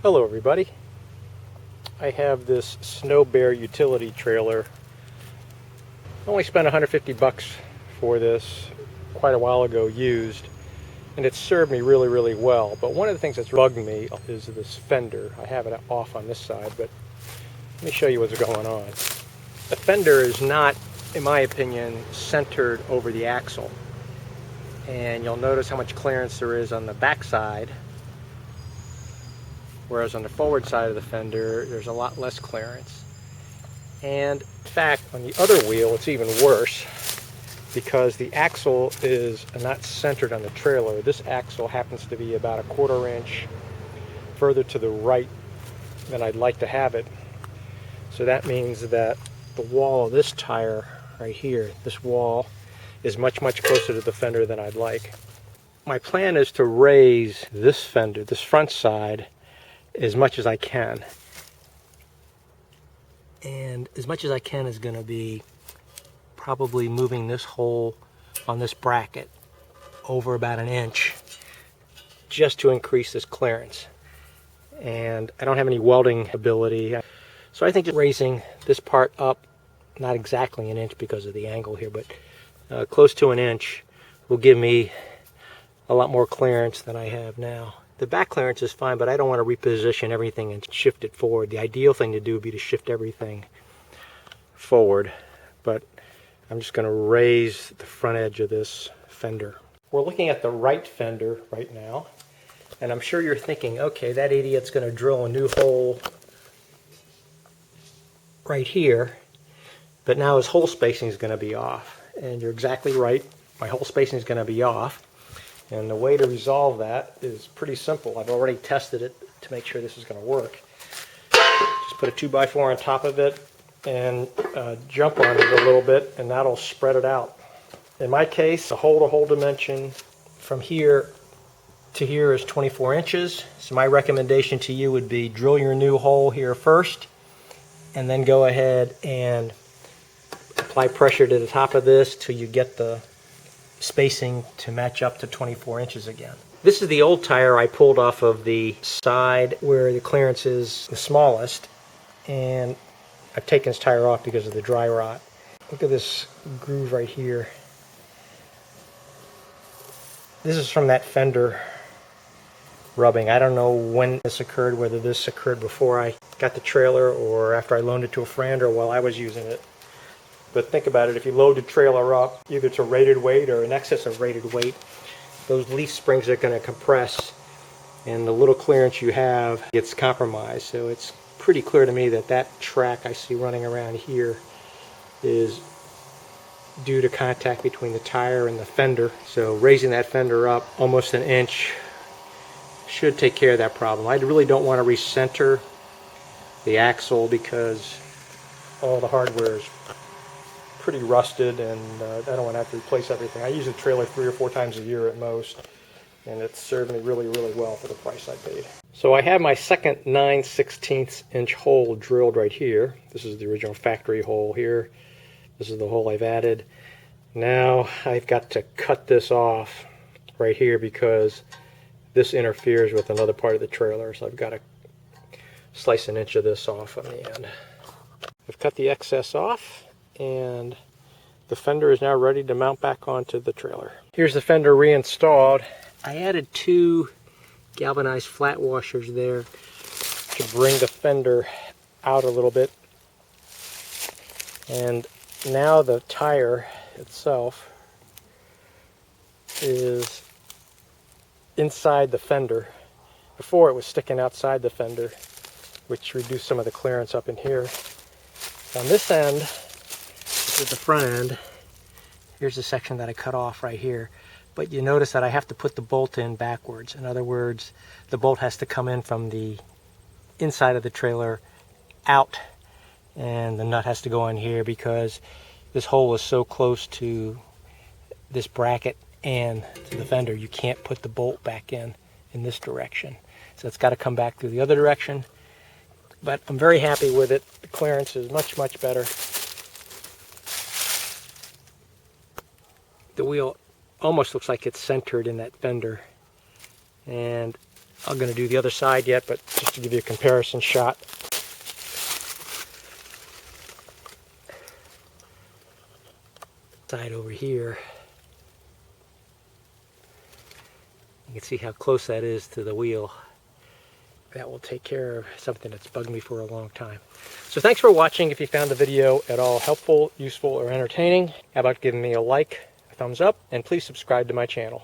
Hello everybody. I have this Snowbear Utility trailer. I only spent 150 bucks for this quite a while ago used, and it's served me really well. But one of the things that's bugged me is this fender. I have it off on this side, but let me show you what's going on. The fender is not, in my opinion, centered over the axle. And you'll notice how much clearance there is on the back side, whereas on the forward side of the fender there's a lot less clearance. And in fact, on the other wheel it's even worse, because the axle is not centered on the trailer. This axle happens to be about a 1/4 inch further to the right than I'd like to have it. So that means that the wall of this tire right here, this wall, is much closer to the fender than I'd like. My plan is to raise this fender, this front side, as much as I can. And as much as I can is going to be probably moving this hole on this bracket over about 1 inch just to increase this clearance. And I don't have any welding ability, so I think just raising this part up, not exactly 1 inch because of the angle here, but close to 1 inch will give me a lot more clearance than I have now. The back clearance is fine, but I don't want to reposition everything and shift it forward. The ideal thing to do would be to shift everything forward, but I'm just going to raise the front edge of this fender. We're looking at the right fender right now, and I'm sure you're thinking, okay, that idiot's going to drill a new hole right here, but now his hole spacing is going to be off. And you're exactly right, my hole spacing is going to be off. And the way to resolve that is pretty simple. I've already tested it to make sure this is going to work. Just put a 2x4 on top of it and jump on it a little bit, and that'll spread it out. In my case, the hole-to-hole dimension from here to here is 24 inches. So my recommendation to you would be drill your new hole here first, and then go ahead and apply pressure to the top of this till you get the spacing to match up to 24 inches again. This is the old tire I pulled off of the side where the clearance is the smallest, and I've taken this tire off because of the dry rot. Look at this groove right here. This is from that fender rubbing. I don't know when this occurred, whether this occurred before I got the trailer or after I loaned it to a friend or while I was using it. But think about it, if you load the trailer up either to rated weight or in excess of rated weight, those leaf springs are going to compress and the little clearance you have gets compromised. So it's pretty clear to me that that track I see running around here is due to contact between the tire and the fender. So raising that fender up almost 1 inch should take care of that problem. I really don't want to recenter the axle because all the hardware is pretty rusted, and I don't want to have to replace everything. I use the trailer 3 or 4 times a year at most, and it's served me really well for the price I paid. So I have my second 9/16 inch hole drilled right here. This is the original factory hole here. This is the hole I've added. Now I've got to cut this off right here because this interferes with another part of the trailer, so I've got to slice 1 inch of this off on the end. I've cut the excess off, and the fender is now ready to mount back onto the trailer. Here's the fender reinstalled. I added 2 galvanized flat washers there to bring the fender out a little bit. And now the tire itself is inside the fender. Before it was sticking outside the fender, which reduced some of the clearance up in here. On this end, this is the front end. Here's the section that I cut off right here. But you notice that I have to put the bolt in backwards. In other words, the bolt has to come in from the inside of the trailer out, and the nut has to go in here because this hole is so close to this bracket and to the fender, you can't put the bolt back in this direction. So it's got to come back through the other direction. But I'm very happy with it. The clearance is much better. The wheel almost looks like it's centered in that fender, and I'm going to do the other side yet, but just to give you a comparison shot. Side over here. You can see how close that is to the wheel. That will take care of something that's bugged me for a long time. So thanks for watching. If you found the video at all helpful, useful, or entertaining, how about giving me a like, a thumbs up, and please subscribe to my channel.